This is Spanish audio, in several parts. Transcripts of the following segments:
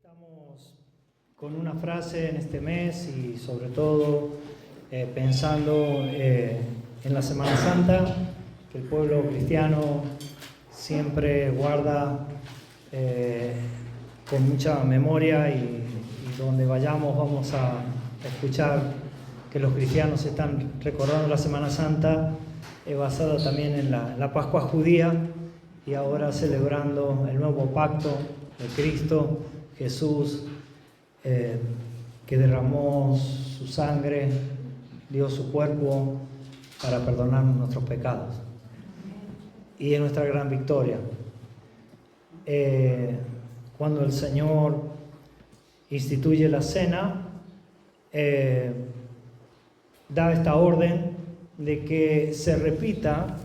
Estamos con una frase en este mes y sobre todo pensando en la Semana Santa, que el pueblo cristiano siempre guarda con mucha memoria y donde vayamos vamos a escuchar que los cristianos están recordando la Semana Santa basada también en la Pascua judía y ahora celebrando el nuevo pacto de Cristo Jesús, que derramó su sangre, dio su cuerpo para perdonarnos nuestros pecados. Y es nuestra gran victoria. Cuando el Señor instituye la cena, da esta orden de que se repita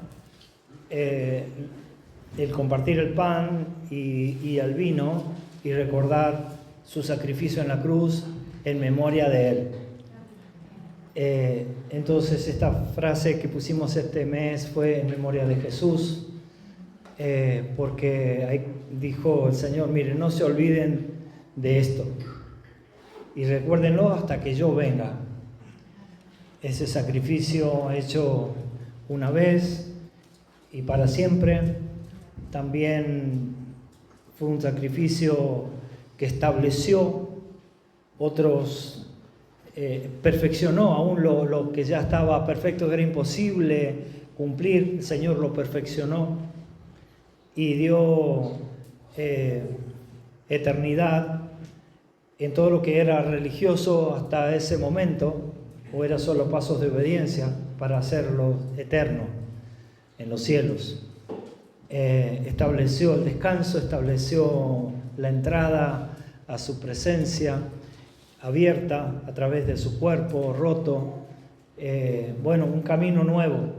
el compartir el pan y el vino y recordar su sacrificio en la cruz en memoria de Él. Entonces esta frase que pusimos este mes fue en memoria de Jesús, porque ahí dijo el Señor: miren, no se olviden de esto y recuérdenlo hasta que yo venga. Ese sacrificio hecho una vez y para siempre también fue un sacrificio que estableció otros, perfeccionó aún lo que ya estaba perfecto, que era imposible cumplir. El Señor lo perfeccionó y dio eternidad en todo lo que era religioso hasta ese momento, o era solo pasos de obediencia para hacerlo eterno en los cielos. Estableció el descanso, estableció la entrada a su presencia abierta a través de su cuerpo roto, un camino nuevo,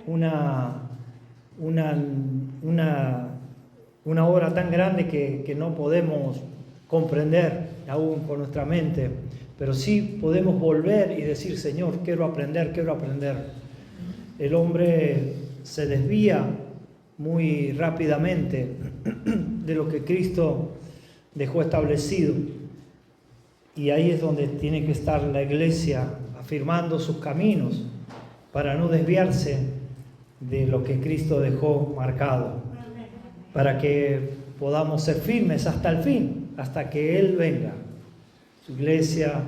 una obra tan grande que no podemos comprender aún con nuestra mente, pero sí podemos volver y decir: Señor, quiero aprender. El hombre se desvía muy rápidamente de lo que Cristo dejó establecido, y ahí es donde tiene que estar la iglesia, afirmando sus caminos para no desviarse de lo que Cristo dejó marcado, para que podamos ser firmes hasta el fin, hasta que Él venga. Su iglesia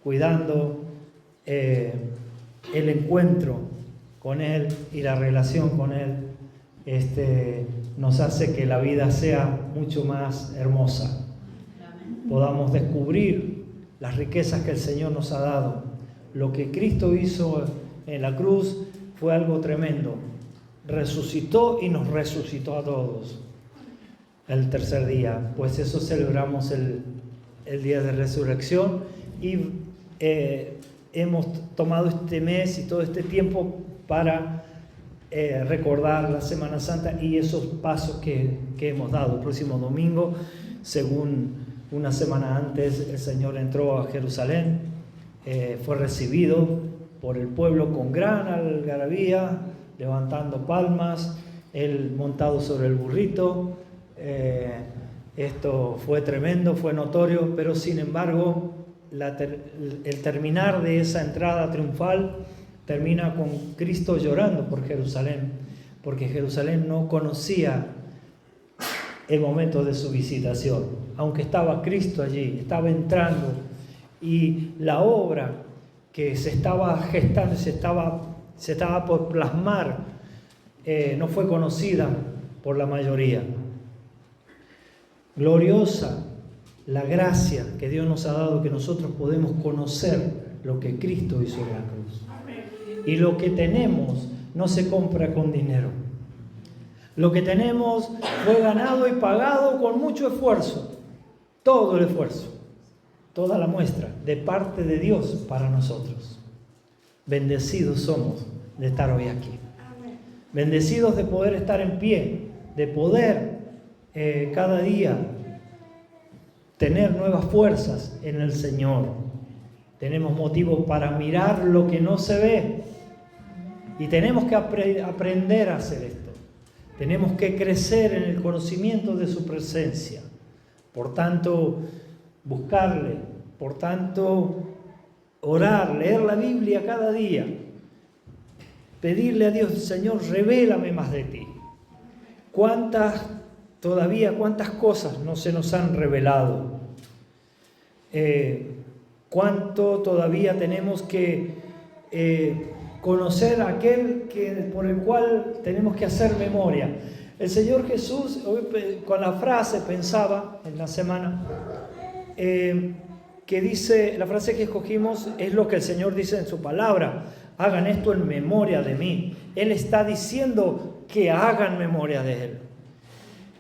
cuidando el encuentro con Él y la relación con Él, nos hace que la vida sea mucho más hermosa. Podamos descubrir las riquezas que el Señor nos ha dado. Lo que Cristo hizo en la cruz fue algo tremendo. Resucitó y nos resucitó a todos el tercer día. Pues eso celebramos el día de resurrección, y hemos tomado este mes y todo este tiempo para recordar la Semana Santa y esos pasos que hemos dado. El próximo domingo, según una semana antes, el Señor entró a Jerusalén, fue recibido por el pueblo con gran algarabía, levantando palmas, Él montado sobre el burrito. Esto fue tremendo, fue notorio, pero sin embargo el terminar de esa entrada triunfal termina con Cristo llorando por Jerusalén, porque Jerusalén no conocía el momento de su visitación, aunque estaba Cristo allí, estaba entrando, y la obra que se estaba gestando, se estaba por plasmar, no fue conocida por la mayoría. Gloriosa la gracia que Dios nos ha dado, que nosotros podemos conocer lo que Cristo hizo en la cruz. Y lo que tenemos no se compra con dinero. Lo que tenemos fue ganado y pagado con mucho esfuerzo. Todo el esfuerzo, toda la muestra de parte de Dios para nosotros. Bendecidos somos de estar hoy aquí. Bendecidos de poder estar en pie, de poder cada día tener nuevas fuerzas en el Señor. Tenemos motivos para mirar lo que no se ve, y tenemos que aprender a hacer esto. Tenemos que crecer en el conocimiento de su presencia. Por tanto, buscarle. Por tanto, orar, leer la Biblia cada día. Pedirle a Dios, Señor, revélame más de ti. ¿Cuántas cosas no se nos han revelado? ¿Cuánto todavía tenemos que conocer a aquel por el cual tenemos que hacer memoria? El Señor Jesús, hoy con la frase pensaba en la semana, que dice, la frase que escogimos es lo que el Señor dice en su palabra: hagan esto en memoria de mí. Él está diciendo que hagan memoria de Él.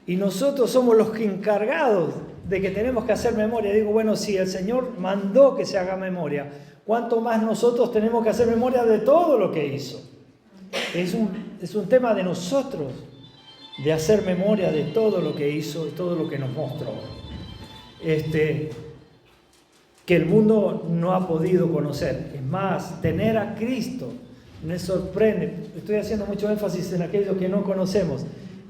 Y nosotros somos los que encargados de que tenemos que hacer memoria. Digo, bueno, si el Señor mandó que se haga memoria, ¿cuánto más nosotros tenemos que hacer memoria de todo lo que hizo? Es un tema de nosotros, de hacer memoria de todo lo que hizo y todo lo que nos mostró. Que el mundo no ha podido conocer. Es más, tener a Cristo me sorprende. Estoy haciendo mucho énfasis en aquello que no conocemos,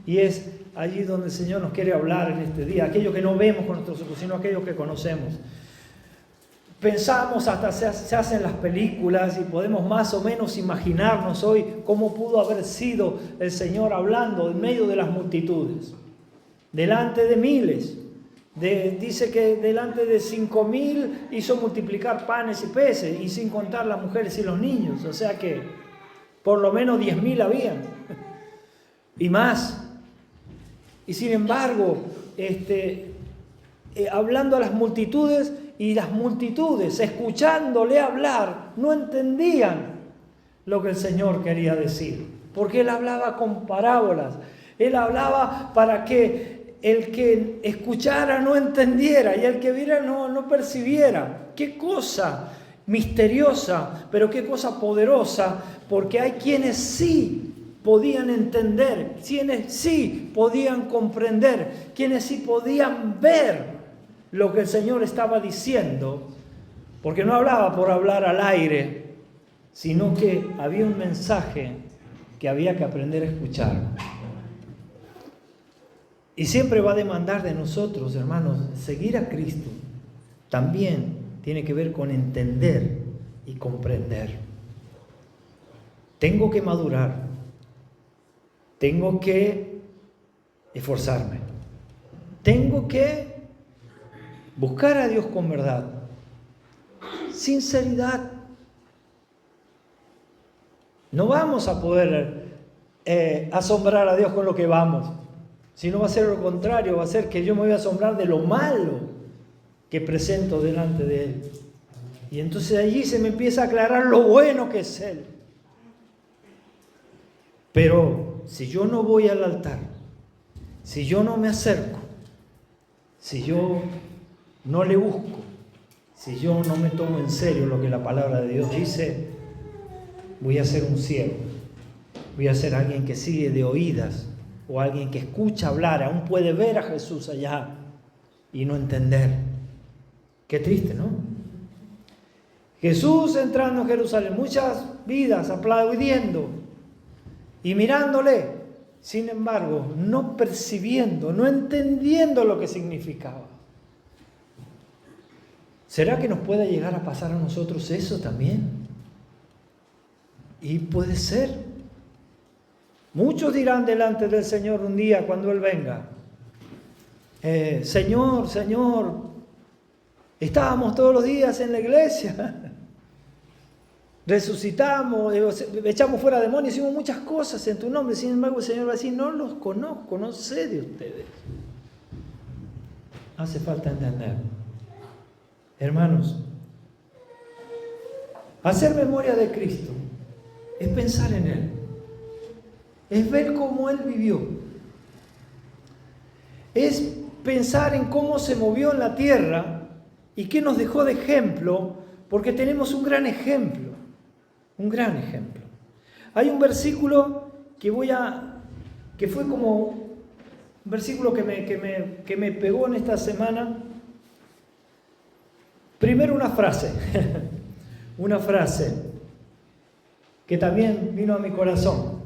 y es allí donde el Señor nos quiere hablar en este día, aquello que no vemos con nuestros ojos, sino aquello que conocemos. Pensamos, hasta se hacen las películas y podemos más o menos imaginarnos hoy cómo pudo haber sido el Señor hablando en medio de las multitudes, delante de miles. Dice que delante de 5.000 hizo multiplicar panes y peces, y sin contar las mujeres y los niños. O sea que por lo menos 10.000 habían y más. Y sin embargo, hablando a las multitudes, y las multitudes, escuchándole hablar, no entendían lo que el Señor quería decir, porque Él hablaba con parábolas. Él hablaba para que el que escuchara no entendiera, y el que viera no percibiera. Qué cosa misteriosa, pero qué cosa poderosa, porque hay quienes sí podían entender, quienes sí podían comprender, quienes sí podían ver lo que el Señor estaba diciendo, porque no hablaba por hablar al aire, sino que había un mensaje que había que aprender a escuchar. Y siempre va a demandar de nosotros, hermanos, seguir a Cristo. También tiene que ver con entender y comprender. Tengo que madurar. Tengo que esforzarme. Tengo que buscar a Dios con verdad. Sinceridad. No vamos a poder asombrar a Dios con lo que vamos. Si no, va a ser lo contrario, va a ser que yo me voy a asombrar de lo malo que presento delante de Él. Y entonces allí se me empieza a aclarar lo bueno que es Él. Pero si yo no voy al altar, si yo no me acerco, si yo no le busco, si yo no me tomo en serio lo que la palabra de Dios dice, voy a ser un ciego. Voy a ser alguien que sigue de oídas, o alguien que escucha hablar, aún puede ver a Jesús allá y no entender. Qué triste, ¿no? Jesús entrando en Jerusalén, muchas vidas aplaudiendo y mirándole, sin embargo, no percibiendo, no entendiendo lo que significaba. ¿Será que nos puede llegar a pasar a nosotros eso también? Y puede ser. Muchos dirán delante del Señor un día cuando Él venga: Señor, Señor, estábamos todos los días en la iglesia, resucitamos, echamos fuera demonios, hicimos muchas cosas en tu nombre. Sin embargo, el Señor va a decir: no los conozco, no sé de ustedes. Hace falta entender. Hermanos, hacer memoria de Cristo es pensar en Él. Es ver cómo Él vivió. Es pensar en cómo se movió en la tierra y qué nos dejó de ejemplo, porque tenemos un gran ejemplo. Un gran ejemplo. Hay un versículo que fue como un versículo que me pegó en esta semana. Primero una frase. Una frase que también vino a mi corazón.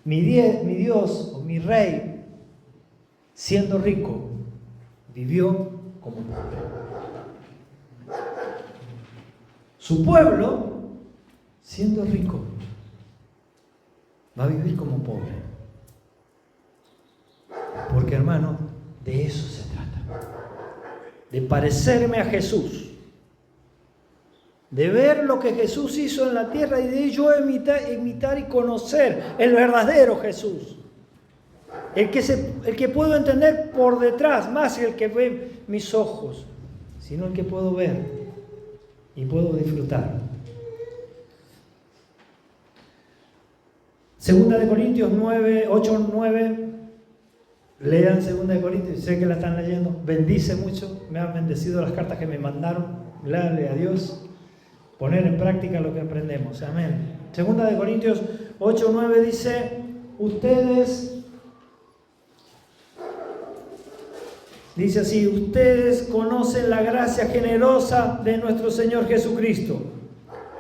Mi Dios o mi Rey, siendo rico, vivió como pobre. Su pueblo, siendo rico, va a vivir como pobre. Porque, hermano, de eso se trata. De parecerme a Jesús. De ver lo que Jesús hizo en la tierra y de ello imitar y conocer el verdadero Jesús. El que puedo entender por detrás, más que el que ve mis ojos, sino el que puedo ver y puedo disfrutar. Segunda de Corintios 8:9. Lean Segunda de Corintios, sé que la están leyendo. Bendice mucho, me han bendecido las cartas que me mandaron. Gloria a Dios. Poner en práctica lo que aprendemos. Amén. Segunda de Corintios 8:9 dice: dice así, ustedes conocen la gracia generosa de nuestro Señor Jesucristo.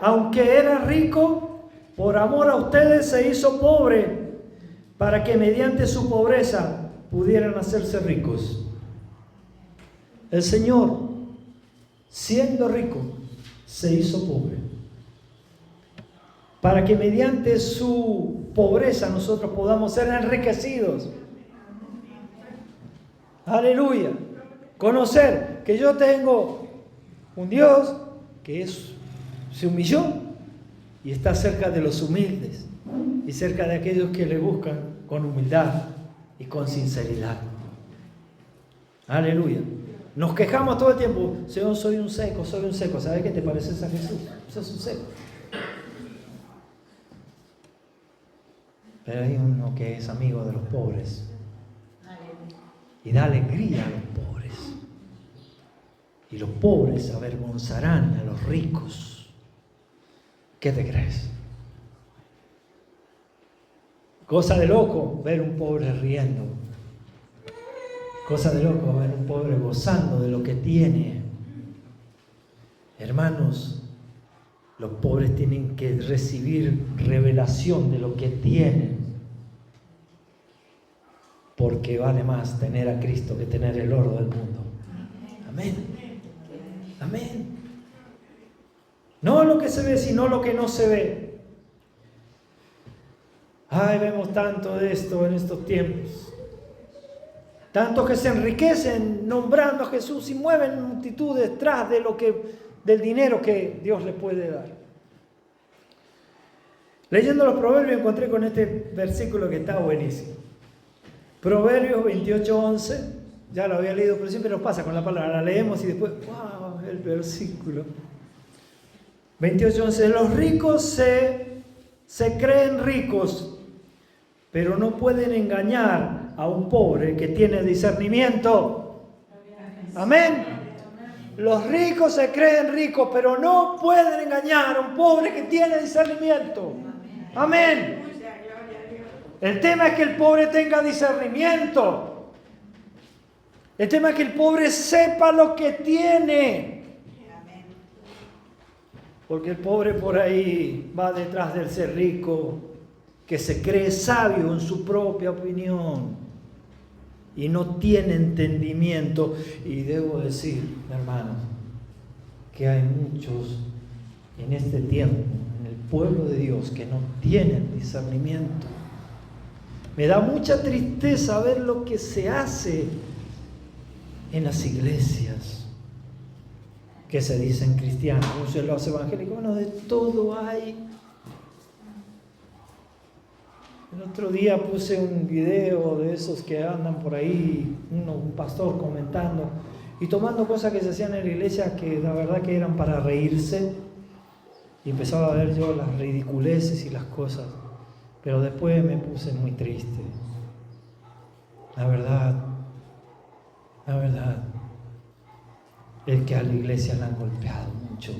Aunque era rico, por amor a ustedes se hizo pobre, para que mediante su pobreza pudieran hacerse ricos. El Señor, siendo rico, se hizo pobre, para que mediante su pobreza nosotros podamos ser enriquecidos. Aleluya. Conocer que yo tengo un Dios que se humilló y está cerca de los humildes y cerca de aquellos que le buscan con humildad y con sinceridad. Aleluya. Nos quejamos todo el tiempo: Señor, soy un seco. ¿Sabes qué te pareces a Jesús? Sos un seco. Pero hay uno que es amigo de los pobres y da alegría a los pobres. Y los pobres avergonzarán a los ricos. ¿Qué te crees? Cosa de loco ver un pobre riendo. Cosa de loco ver un pobre gozando de lo que tiene. Hermanos, los pobres tienen que recibir revelación de lo que tienen. Porque vale más tener a Cristo que tener el oro del mundo. Amén. Amén. No lo que se ve, sino lo que no se ve. Ay, vemos tanto de esto en estos tiempos. Tantos que se enriquecen nombrando a Jesús y mueven multitudes tras de del dinero que Dios les puede dar. Leyendo los Proverbios encontré con este versículo que está buenísimo. Proverbios 28:11, ya lo había leído, pero siempre nos pasa con la palabra, la leemos y después, ¡wow! El versículo. 28:11, los ricos se creen ricos, pero no pueden engañar a un pobre que tiene discernimiento. Amén. Los ricos se creen ricos, pero no pueden engañar a un pobre que tiene discernimiento. Amén. El tema es que el pobre tenga discernimiento. El tema es que el pobre sepa lo que tiene. Porque el pobre por ahí va detrás del ser rico, que se cree sabio en su propia opinión y no tiene entendimiento. Y debo decir, hermanos, que hay muchos en este tiempo, en el pueblo de Dios, que no tienen discernimiento. Me da mucha tristeza ver lo que se hace en las iglesias que se dicen cristianos, los evangélicos. Bueno, de todo hay. El otro día puse un video de esos que andan por ahí, un pastor comentando y tomando cosas que se hacían en la iglesia que la verdad que eran para reírse, y empezaba a ver yo las ridiculeces y las cosas. Pero después me puse muy triste. La verdad es que a la iglesia la han golpeado mucho.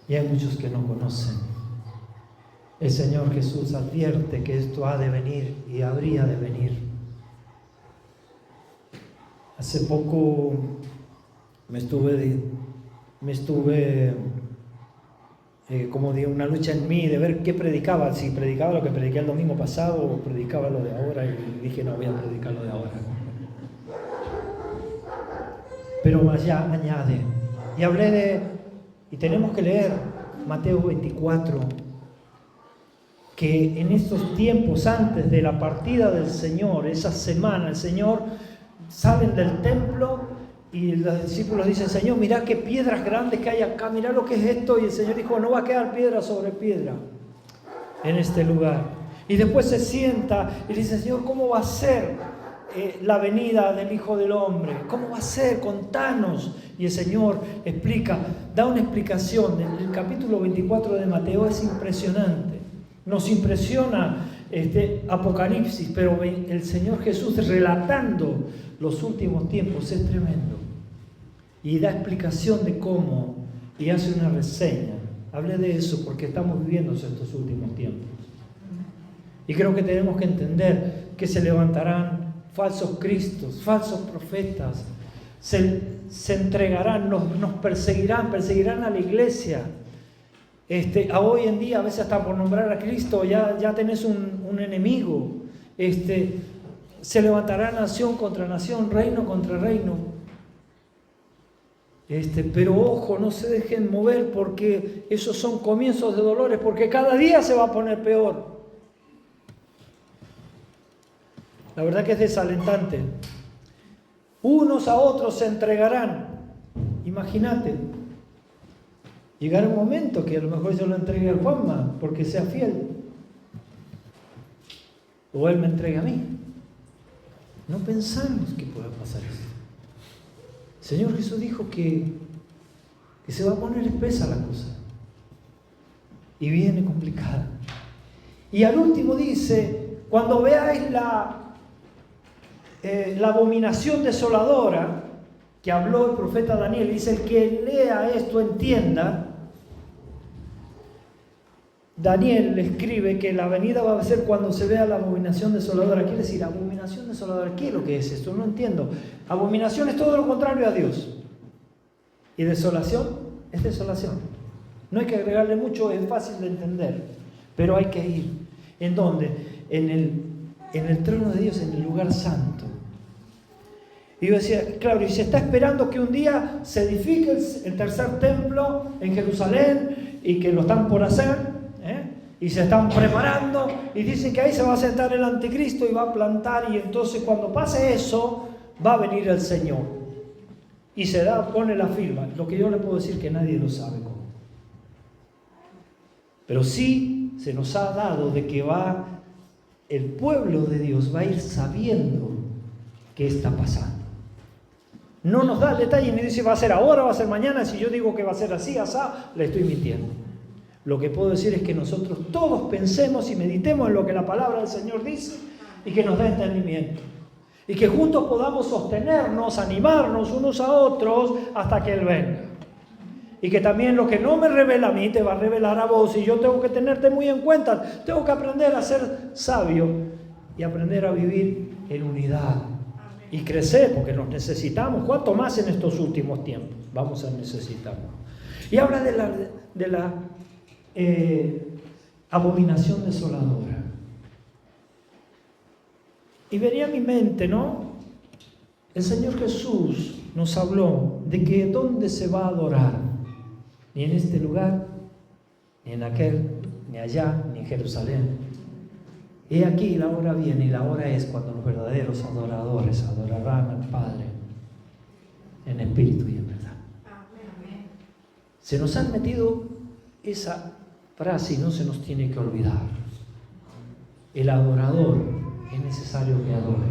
Y hay muchos que no conocen. El Señor Jesús advierte que esto ha de venir y habría de venir. Hace poco me estuve como de una lucha en mí de ver qué predicaba, si predicaba lo que prediqué el domingo pasado o predicaba lo de ahora, y dije no, voy a predicar lo de ahora. Pero allá añade. Y hablé y tenemos que leer Mateo 24, que en estos tiempos antes de la partida del Señor, esa semana, el Señor salen del templo y los discípulos dicen: Señor, mirá qué piedras grandes que hay acá, mirá lo que es esto. Y el Señor dijo: no va a quedar piedra sobre piedra en este lugar. Y después se sienta y dice: Señor, ¿cómo va a ser la venida del Hijo del Hombre? ¿Cómo va a ser? Contanos. Y el Señor explica, da una explicación. El capítulo 24 de Mateo es impresionante. Nos impresiona Apocalipsis, pero el Señor Jesús relatando los últimos tiempos es tremendo. Y da explicación de cómo, y hace una reseña. Hablé de eso porque estamos viviendo estos últimos tiempos. Y creo que tenemos que entender que se levantarán falsos cristos, falsos profetas, se entregarán, nos perseguirán a la iglesia. A hoy en día, a veces hasta por nombrar a Cristo, ya tenés un enemigo. Se levantará nación contra nación, reino contra reino. Pero ojo, no se dejen mover, porque esos son comienzos de dolores, porque cada día se va a poner peor. La verdad que es desalentante. Unos a otros se entregarán. Imagínate. Llegará un momento que a lo mejor yo lo entregue a Juanma porque sea fiel. O él me entregue a mí. No pensamos que pueda pasar eso. El Señor Jesús dijo que se va a poner espesa la cosa. Y viene complicada. Y al último dice: cuando veáis la abominación desoladora que habló el profeta Daniel, dice: el que lea esto entienda. Daniel le escribe que la venida va a ser cuando se vea la abominación desoladora. Quiere decir, abominación desoladora, ¿qué es lo que es esto? No entiendo. Abominación es todo lo contrario a Dios. Y desolación es desolación. No hay que agregarle mucho, es fácil de entender. Pero hay que ir. ¿En dónde? En el trono de Dios, en el lugar santo. Y yo decía, claro, y se está esperando que un día se edifique el tercer templo en Jerusalén, y que lo están por hacer, y se están preparando, y dicen que ahí se va a sentar el anticristo y va a plantar, y entonces cuando pase eso, va a venir el Señor. Y pone la firma. Lo que yo le puedo decir que nadie lo sabe cómo. Pero sí se nos ha dado de que el pueblo de Dios va a ir sabiendo qué está pasando. No nos da el detalle ni dice va a ser ahora, va a ser mañana. Si yo digo que va a ser así, asá, le estoy mintiendo. Lo que puedo decir es que nosotros todos pensemos y meditemos en lo que la palabra del Señor dice y que nos dé entendimiento. Y que juntos podamos sostenernos, animarnos unos a otros hasta que Él venga. Y que también lo que no me revela a mí te va a revelar a vos, y yo tengo que tenerte muy en cuenta. Tengo que aprender a ser sabio y aprender a vivir en unidad. Y crecer, porque nos necesitamos. ¿Cuánto más en estos últimos tiempos? Vamos a necesitarnos. Y habla de la abominación desoladora. Y venía a mi mente, ¿no? El Señor Jesús nos habló de que ¿dónde se va a adorar? Ni en este lugar, ni en aquel, ni allá, ni en Jerusalén. He aquí, la hora viene, y la hora es cuando los verdaderos adoradores adorarán al Padre en espíritu y en verdad. Se nos han metido esa frase y no se nos tiene que olvidar. El adorador es necesario que adore.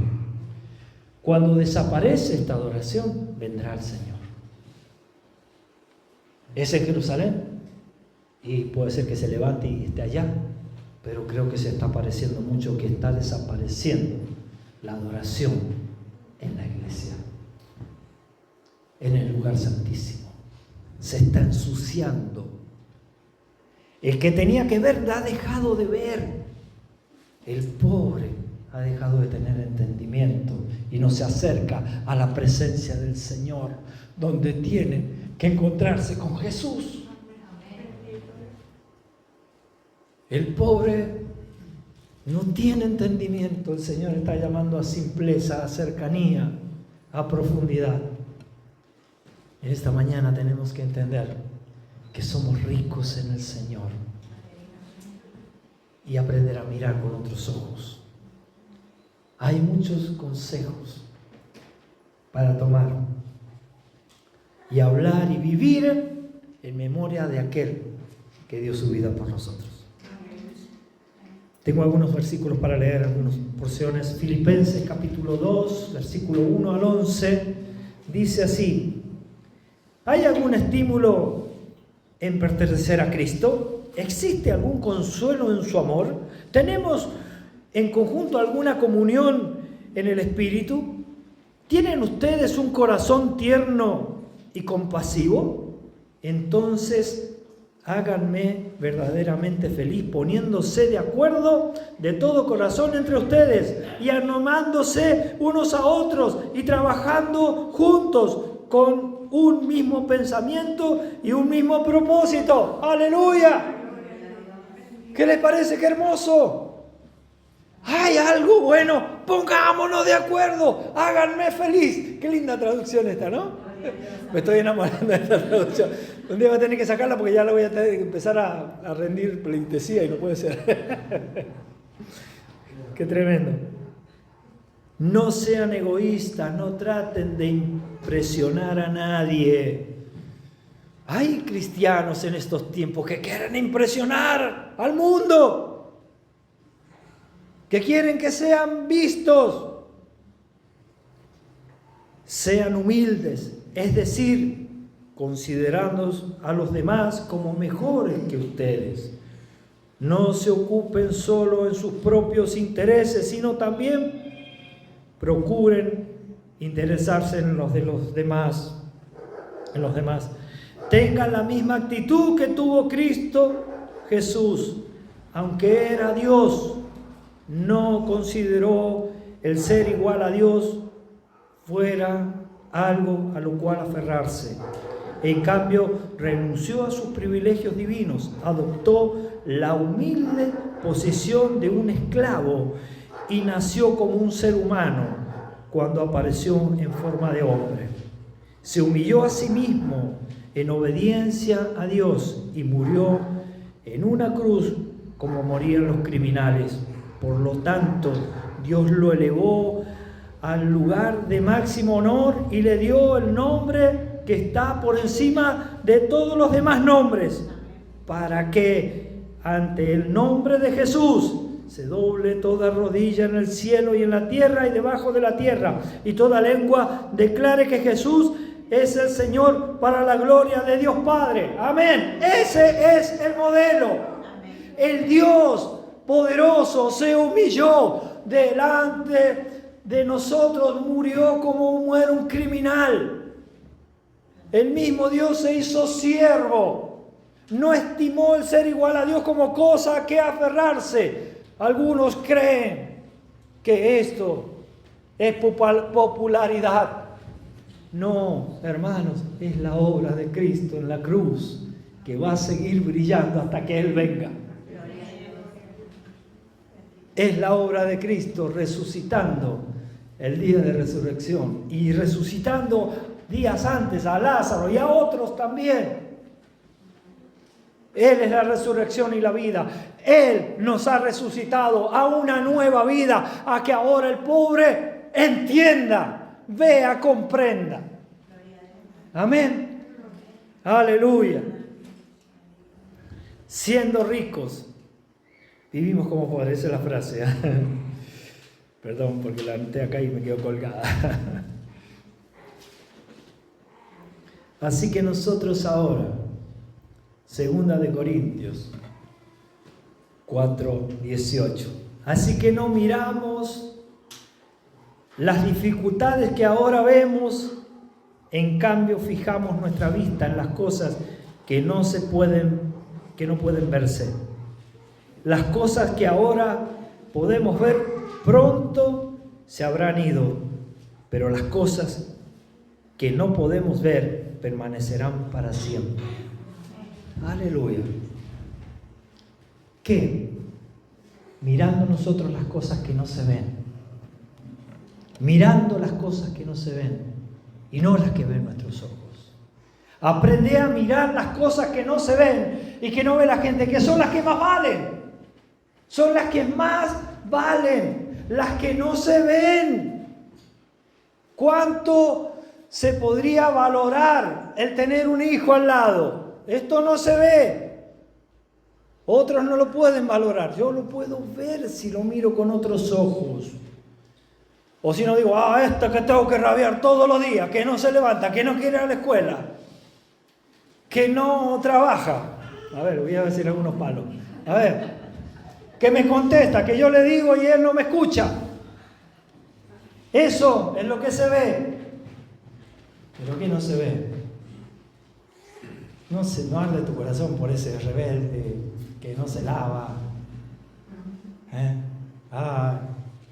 Cuando desaparece esta adoración, vendrá el Señor. Es en Jerusalén, y puede ser que se levante y esté allá, pero creo que se está pareciendo mucho que está desapareciendo la adoración en la iglesia, en el lugar santísimo. Se está ensuciando. El que tenía que ver la ha dejado de ver. El pobre ha dejado de tener entendimiento y no se acerca a la presencia del Señor, donde tiene que encontrarse con Jesús. El pobre no tiene entendimiento. El Señor está llamando a simpleza, a cercanía, a profundidad. En esta mañana tenemos que entender que somos ricos en el Señor y aprender a mirar con otros ojos. Hay muchos consejos para tomar y hablar y vivir en memoria de aquel que dio su vida por nosotros. Tengo algunos versículos para leer, algunas porciones. Filipenses capítulo 2, versículo 1 al 11, dice así: ¿hay algún estímulo en pertenecer a Cristo? ¿Existe algún consuelo en su amor? ¿Tenemos en conjunto alguna comunión en el Espíritu? ¿Tienen ustedes un corazón tierno y compasivo? Entonces háganme verdaderamente feliz, poniéndose de acuerdo de todo corazón entre ustedes y animándose unos a otros y trabajando juntos con un mismo pensamiento y un mismo propósito. ¡Aleluya! ¿Qué les parece? ¡Qué hermoso! ¡Hay algo bueno! ¡Pongámonos de acuerdo! ¡Háganme feliz! ¡Qué linda traducción esta, ¿no? Me estoy enamorando de esta traducción. Un día voy a tener que sacarla porque ya la voy a tener que empezar a rendir pleitesía y no puede ser. Qué tremendo. No sean egoístas, no traten de impresionar a nadie. Hay cristianos en estos tiempos que quieren impresionar al mundo, que quieren que sean vistos. Sean humildes, es decir, considerando a los demás como mejores que ustedes. No se ocupen solo en sus propios intereses, sino también procuren interesarse en los de los demás. Tengan la misma actitud que tuvo Cristo Jesús. Aunque era Dios, no consideró el ser igual a Dios fuera algo a lo cual aferrarse. En cambio, renunció a sus privilegios divinos, adoptó la humilde posición de un esclavo y nació como un ser humano cuando apareció en forma de hombre. Se humilló a sí mismo en obediencia a Dios y murió en una cruz como morían los criminales. Por lo tanto, Dios lo elevó al lugar de máximo honor y le dio el nombre que está por encima de todos los demás nombres, para que ante el nombre de Jesús se doble toda rodilla en el cielo y en la tierra y debajo de la tierra, y toda lengua declare que Jesús es el Señor, para la gloria de Dios Padre. Amén. Ese es el modelo. El Dios poderoso se humilló delante de nosotros, murió como muere un criminal. El mismo Dios se hizo siervo. No estimó el ser igual a Dios como cosa a que aferrarse. Algunos creen que esto es popularidad. No, hermanos, es la obra de Cristo en la cruz que va a seguir brillando hasta que Él venga. Es la obra de Cristo resucitando el día de resurrección y resucitando días antes a Lázaro y a otros también. Él es la resurrección y la vida. Él nos ha resucitado a una nueva vida, a que ahora el pobre entienda, vea, comprenda. Amén. Aleluya. Siendo ricos, vivimos como pobres. Esa es la frase. Perdón, porque la anoté acá y me quedó colgada. Así que nosotros ahora, 2 de Corintios 4:18. Así que no miramos las dificultades que ahora vemos, en cambio fijamos nuestra vista en las cosas que no pueden verse. Las cosas que ahora podemos ver pronto se habrán ido, pero las cosas que no podemos ver permanecerán para siempre. Aleluya. ¿Qué? Mirando nosotros las cosas que no se ven. Mirando las cosas que no se ven y no las que ven nuestros ojos. Aprende a mirar las cosas que no se ven y que no ve la gente, que son las que más valen. Son las que más valen, las que no se ven. ¿Cuánto se podría valorar el tener un hijo al lado? Esto no se ve. Otros no lo pueden valorar. Yo lo puedo ver si lo miro con otros ojos. O si no digo, esta que tengo que rabiar todos los días, que no se levanta, que no quiere ir a la escuela, que no trabaja. A ver, voy a decir algunos palos. A ver, que me contesta, que yo le digo y él no me escucha. Eso es lo que se ve. Pero ¿qué no se ve? No arde tu corazón por ese rebelde que no se lava.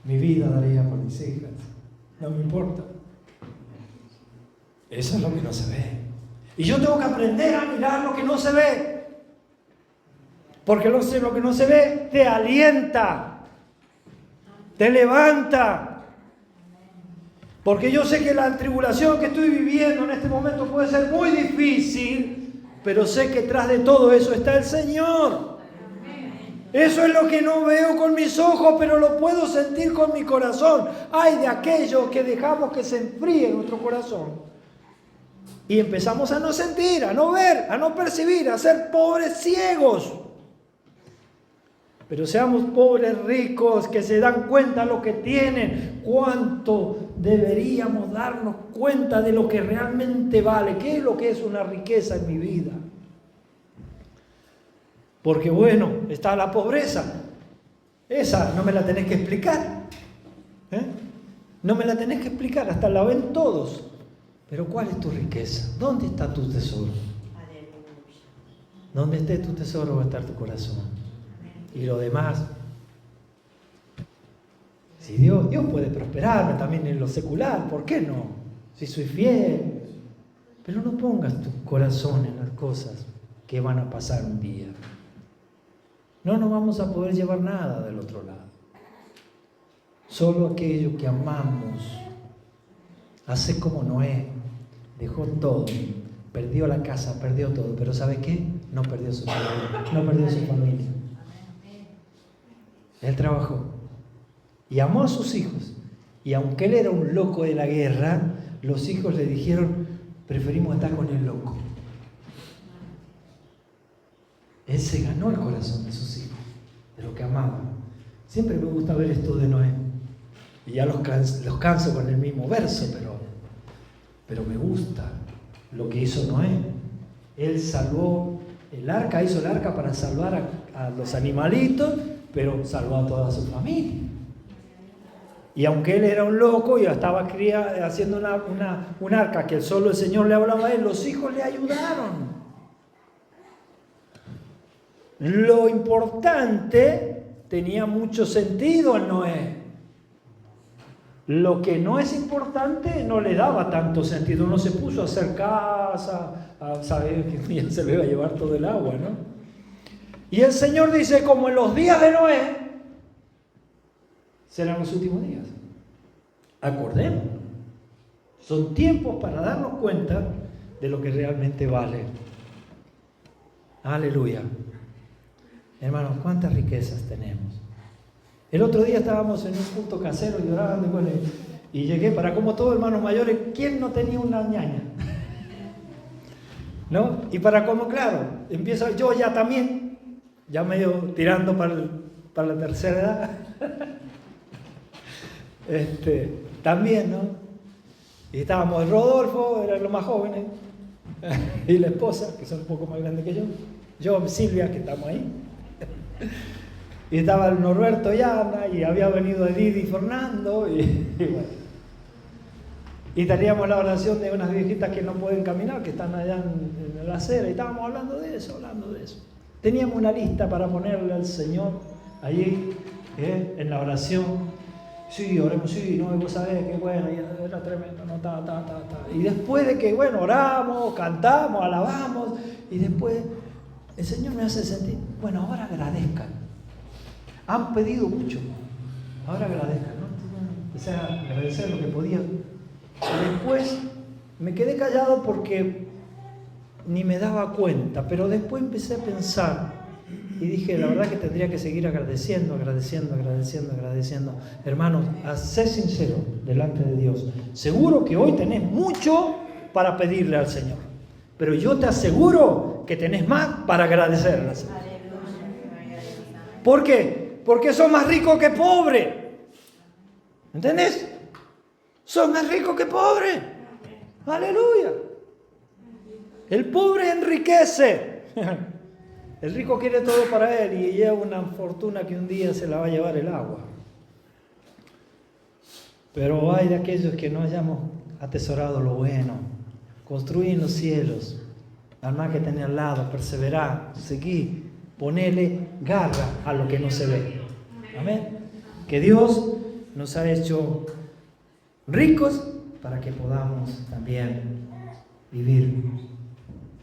Mi vida daría por mis hijas. No me importa. Eso es lo que no se ve. Y yo tengo que aprender a mirar lo que no se ve. Porque lo que no se ve te alienta. Te levanta. Porque yo sé que la tribulación que estoy viviendo en este momento puede ser muy difícil, pero sé que tras de todo eso está el Señor. Eso es lo que no veo con mis ojos, pero lo puedo sentir con mi corazón. Ay de aquellos que dejamos que se enfríe nuestro corazón. Y empezamos a no sentir, a no ver, a no percibir, a ser pobres ciegos. Pero seamos pobres ricos que se dan cuenta de lo que tienen. ¿Cuánto deberíamos darnos cuenta de lo que realmente vale? ¿Qué es lo que es una riqueza en mi vida? Porque bueno, está la pobreza. Esa no me la tenés que explicar. No me la tenés que explicar, hasta la ven todos. Pero ¿cuál es tu riqueza? ¿Dónde está tu tesoro? Donde esté tu tesoro va a estar tu corazón. Y lo demás, si Dios puede prosperarme también en lo secular, ¿por qué no? Si soy fiel. Pero no pongas tu corazón en las cosas que van a pasar un día. No nos vamos a poder llevar nada del otro lado. Solo aquello que amamos. Hace como Noé, dejó todo, perdió la casa, perdió todo, pero ¿sabe qué? No perdió su familia, no perdió su familia. Él trabajó y amó a sus hijos. Y aunque él era un loco de la guerra, los hijos le dijeron, preferimos estar con el loco. Él se ganó el corazón de sus hijos, de lo que amaban. Siempre me gusta ver esto de Noé. Y ya los canso con el mismo verso, pero me gusta lo que hizo Noé. Él salvó el arca, hizo el arca para salvar a los animalitos, pero salvó a toda su familia. Y aunque él era un loco y estaba haciendo un arca que solo el Señor le hablaba a él, los hijos le ayudaron. Lo importante tenía mucho sentido en Noé. Lo que no es importante no le daba tanto sentido. No se puso a hacer casa, a saber que ya se le iba a llevar todo el agua, ¿no? Y el Señor dice, como en los días de Noé, serán los últimos días. Acordemos. Son tiempos para darnos cuenta de lo que realmente vale. Aleluya. Hermanos, ¿cuántas riquezas tenemos? El otro día estábamos en un culto casero llorando y llegué para como todos hermanos mayores, ¿quién no tenía una ñaña? ¿No? Y para como, claro, empiezo yo ya también, ya medio tirando para la tercera edad. También, ¿no? Y estábamos Rodolfo, eran los más jóvenes, y la esposa, que son un poco más grandes que yo, Silvia, que estamos ahí. Y estaba el Norberto y Ana, y había venido Edith y Fernando, y bueno. Y teníamos la oración de unas viejitas que no pueden caminar, que están allá en la acera, y estábamos hablando de eso. Teníamos una lista para ponerle al Señor allí, en la oración. Sí, oremos, sí, no, vos sabés que bueno, era tremendo, no, Y después de que, bueno, oramos, cantamos, alabamos, y después el Señor me hace sentir, bueno, ahora agradezcan. Han pedido mucho, ahora agradezcan, ¿no? Empecé a agradecer lo que podían. Y después me quedé callado porque ni me daba cuenta, pero después empecé a pensar y dije, la verdad que tendría que seguir agradeciendo. Hermanos, sé sincero delante de Dios. Seguro que hoy tenés mucho para pedirle al Señor, pero yo te aseguro que tenés más para agradecerle al Señor. ¿Por qué? Porque sos más rico que pobre. ¿Entendés? Sos más rico que pobre. Aleluya. El pobre enriquece. El rico quiere todo para él y lleva una fortuna que un día se la va a llevar el agua. Pero hay de aquellos que no hayamos atesorado lo bueno. Construí en los cielos. Al más que tenés al lado, perseverar, seguir, ponele garra a lo que no se ve. Amén. Que Dios nos ha hecho ricos para que podamos también vivir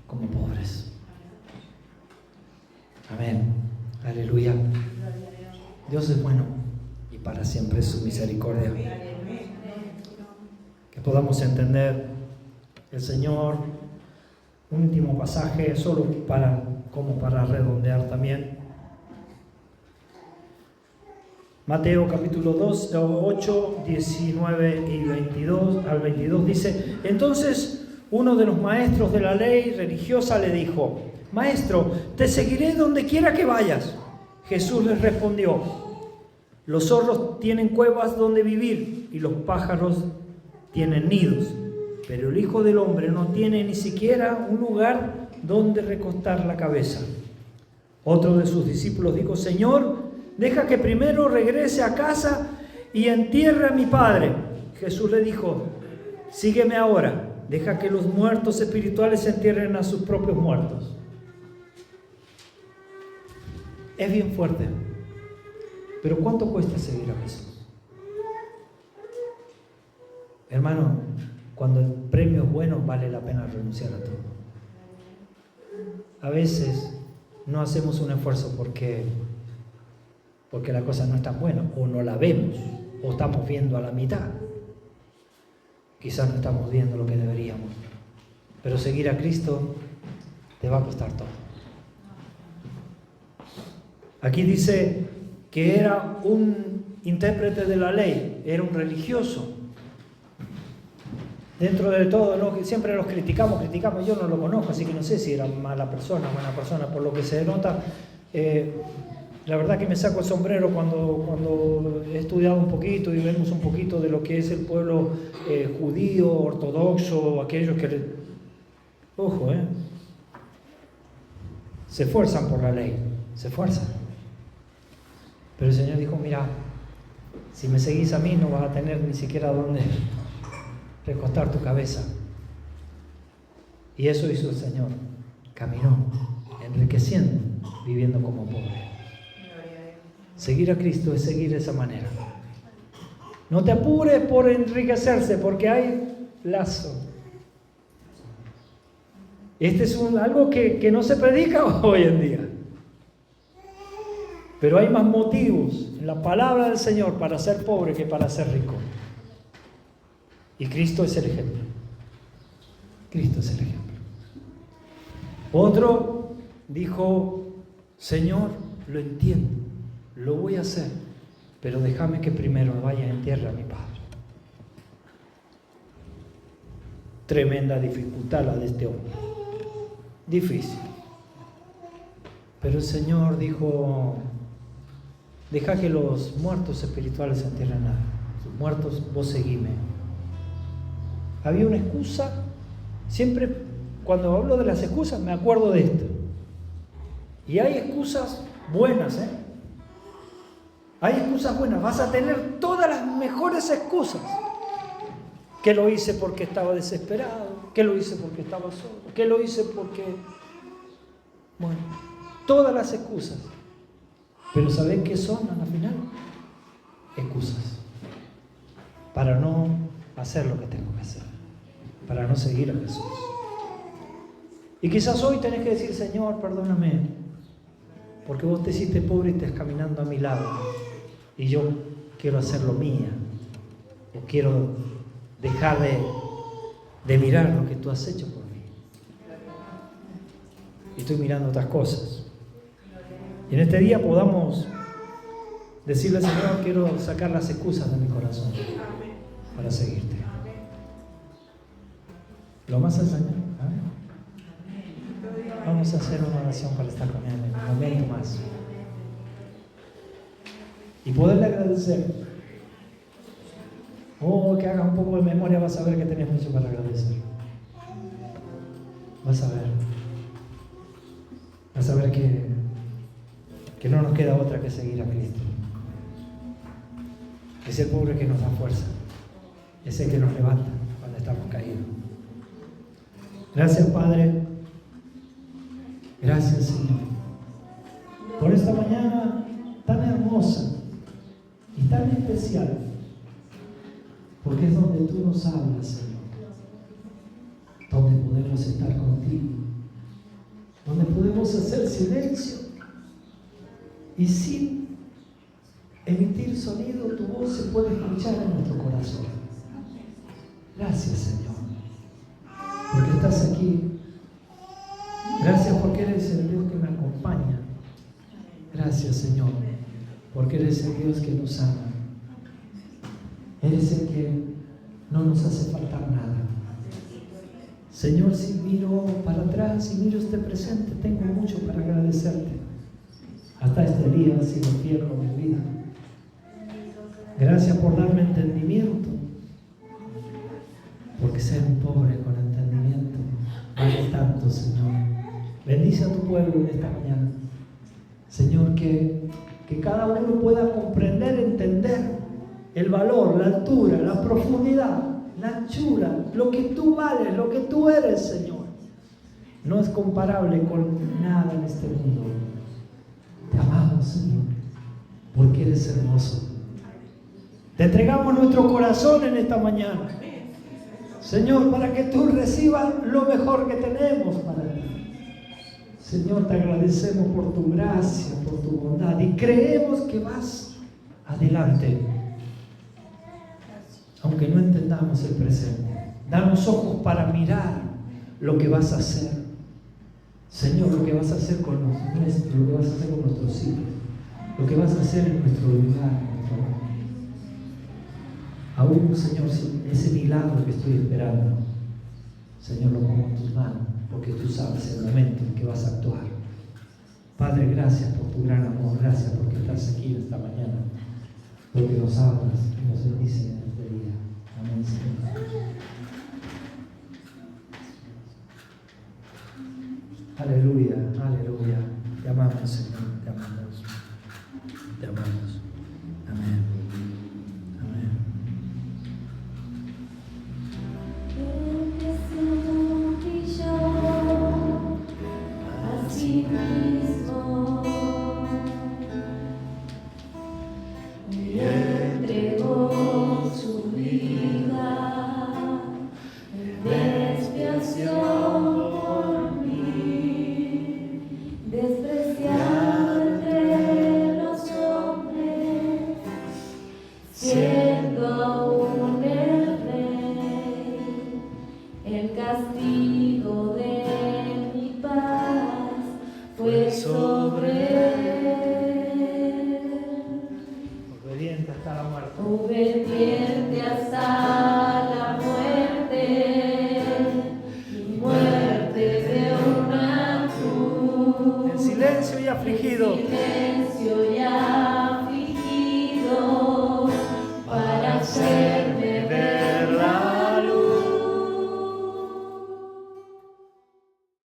como pobres. Amén. Aleluya. Dios es bueno y para siempre es su misericordia. Que podamos entender el Señor. Un último pasaje, solo como para redondear también. Mateo capítulo 8, 19 y 22 al 22 dice: Entonces uno de los maestros de la ley religiosa le dijo: Maestro, te seguiré donde quiera que vayas. Jesús les respondió: Los zorros tienen cuevas donde vivir y los pájaros tienen nidos, pero el Hijo del Hombre no tiene ni siquiera un lugar donde recostar la cabeza. Otro de sus discípulos dijo: Señor, deja que primero regrese a casa y entierre a mi padre. Jesús le dijo: Sígueme ahora, deja que los muertos espirituales entierren a sus propios muertos. Es bien fuerte, pero ¿cuánto cuesta seguir a Jesús? Hermano, cuando el premio es bueno, vale la pena renunciar a todo. A veces no hacemos un esfuerzo porque la cosa no es tan buena, o no la vemos, o estamos viendo a la mitad. Quizás no estamos viendo lo que deberíamos, pero seguir a Cristo te va a costar todo. Aquí dice que era un intérprete de la ley, era un religioso. Dentro de todo, ¿no? Siempre los criticamos, yo no lo conozco, así que no sé si era mala persona, buena persona, por lo que se denota. La verdad que me saco el sombrero cuando he estudiado un poquito y vemos un poquito de lo que es el pueblo judío, ortodoxo, aquellos que, se esfuerzan por la ley, se esfuerzan. Pero el Señor dijo: mira, si me seguís a mí no vas a tener ni siquiera dónde recostar tu cabeza. Y eso hizo el Señor, caminó, enriqueciendo, viviendo como pobre. Seguir a Cristo es seguir de esa manera. No te apures por enriquecerse, porque hay lazo. Este es algo que no se predica hoy en día. Pero hay más motivos en la palabra del Señor para ser pobre que para ser rico. Y Cristo es el ejemplo. Cristo es el ejemplo. Otro dijo: Señor, lo entiendo, lo voy a hacer, pero déjame que primero vaya en tierra a mi padre. Tremenda dificultad la de este hombre. Difícil. Pero el Señor dijo: deja que los muertos espirituales se entierren a sus muertos, vos seguime. Había una excusa. Siempre cuando hablo de las excusas me acuerdo de esto. Y hay excusas buenas, Hay excusas buenas. Vas a tener todas las mejores excusas. Que lo hice porque estaba desesperado, que lo hice porque estaba solo, que lo hice porque... Bueno, todas las excusas. Pero ¿saben qué son al final? Excusas. Para no hacer lo que tengo que hacer. Para no seguir a Jesús. Y quizás hoy tenés que decir: Señor, perdóname, porque vos te hiciste pobre y estás caminando a mi lado. Y yo quiero hacerlo mía. O quiero dejar de mirar lo que tú has hecho por mí. y estoy mirando otras cosas. Y en este día podamos decirle, Señor, quiero sacar las excusas de mi corazón para seguirte. ¿Lo más al Señor? ¿Amén? Vamos a hacer una oración para estar con Él en un momento más. Y poderle agradecer. Que hagas un poco de memoria, vas a ver que tenés mucho para agradecer. Vas a ver. Vas a ver que no nos queda otra que seguir a Cristo. Es el pobre que nos da fuerza. Es el que nos levanta cuando estamos caídos. Gracias, Padre. Gracias, Señor, por esta mañana tan hermosa y tan especial, porque es donde tú nos hablas, Señor, donde podemos estar contigo, donde podemos hacer silencio y sin emitir sonido, tu voz se puede escuchar en nuestro corazón. Gracias, Señor, porque estás aquí. Gracias porque eres el Dios que me acompaña. Gracias, Señor, porque eres el Dios que nos ama. Eres el que no nos hace faltar nada. Señor, si miro para atrás, si miro este presente, tengo mucho para agradecerte. Hasta este día has sido fiel con mi vida. Gracias por darme entendimiento, porque ser un pobre con entendimiento vale tanto, Señor. Bendice a tu pueblo en esta mañana. Señor, que cada uno pueda comprender, entender el valor, la altura, la profundidad, la anchura, lo que tú vales, lo que tú eres, Señor. No es comparable con nada en este mundo. Te amamos, Señor, porque eres hermoso. Te entregamos nuestro corazón en esta mañana, Señor, para que tú recibas lo mejor que tenemos para ti. Señor, te agradecemos por tu gracia, por tu bondad, y creemos que vas adelante, aunque no entendamos el presente. Danos ojos para mirar lo que vas a hacer, Señor, lo que vas a hacer con los nuestros, lo que vas a hacer con nuestros hijos, lo que vas a hacer en nuestro lugar, en nuestro hogar. Aún, Señor, ese milagro que estoy esperando, Señor, lo pongo en tus manos, porque tú sabes el momento en que vas a actuar. Padre, gracias por tu gran amor, gracias porque estás aquí esta mañana, porque nos hablas y nos bendices en este día. Amén, Señor. Aleluya, aleluya. Te amamos, Señor, te amamos. Te amamos. Amén. Silencio y afligido.